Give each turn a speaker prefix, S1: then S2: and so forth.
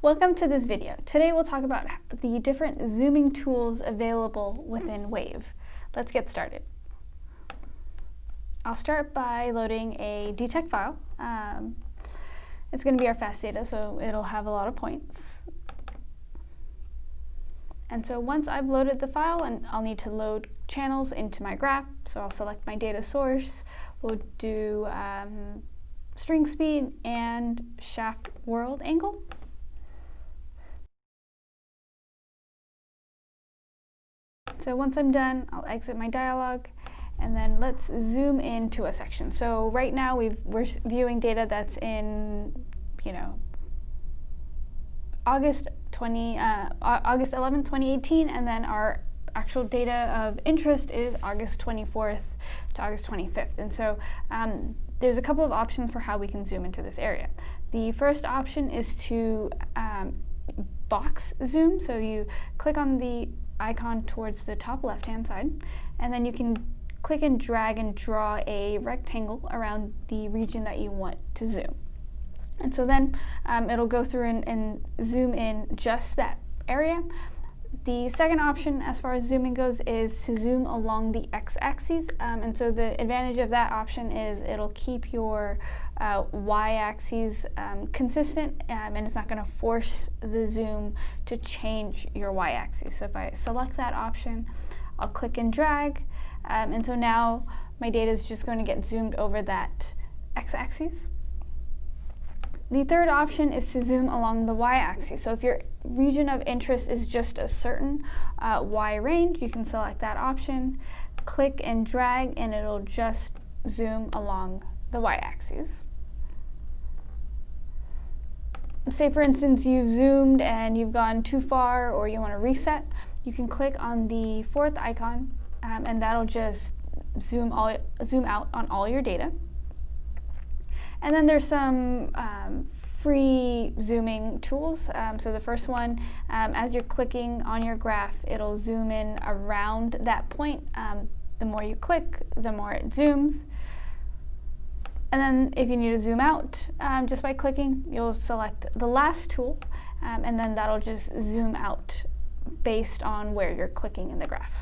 S1: Welcome to this video. Today we'll talk about the different zooming tools available within Wave. Let's get started. I'll start by loading a DTEC file. It's going to be our fast data, so it'll have a lot of points. And so once I've loaded the file, and I'll need to load channels into my graph, so I'll select my data source. We'll do string speed and shaft world angle. So once I'm done, I'll exit my dialog, and then let's zoom into a section. So right now we're viewing data that's in, August 11th, 2018, and then our actual data of interest is August 24th to August 25th. And so there's a couple of options for how we can zoom into this area. The first option is to box zoom. So you click on the icon towards the top left hand side, and then you can click and drag and draw a rectangle around the region that you want to zoom. And so then it'll go through and zoom in just that area. The second option as far as zooming goes is to zoom along the x-axis, and so the advantage of that option is it'll keep your y-axis consistent, and it's not going to force the zoom to change your y-axis. So if I select that option, I'll click and drag, and so now my data is just going to get zoomed over that x-axis. The third option is to zoom along the y-axis. So if your region of interest is just a certain y range, you can select that option, click and drag, and it'll just zoom along the y-axis. Say for instance you've zoomed and you've gone too far, or you want to reset, you can click on the fourth icon, and that'll just zoom out on all your data. And then there's some free zooming tools. So the first one, as you're clicking on your graph, it'll zoom in around that point. The more you click, the more it zooms. And then if you need to zoom out, just by clicking, you'll select the last tool, and then that'll just zoom out based on where you're clicking in the graph.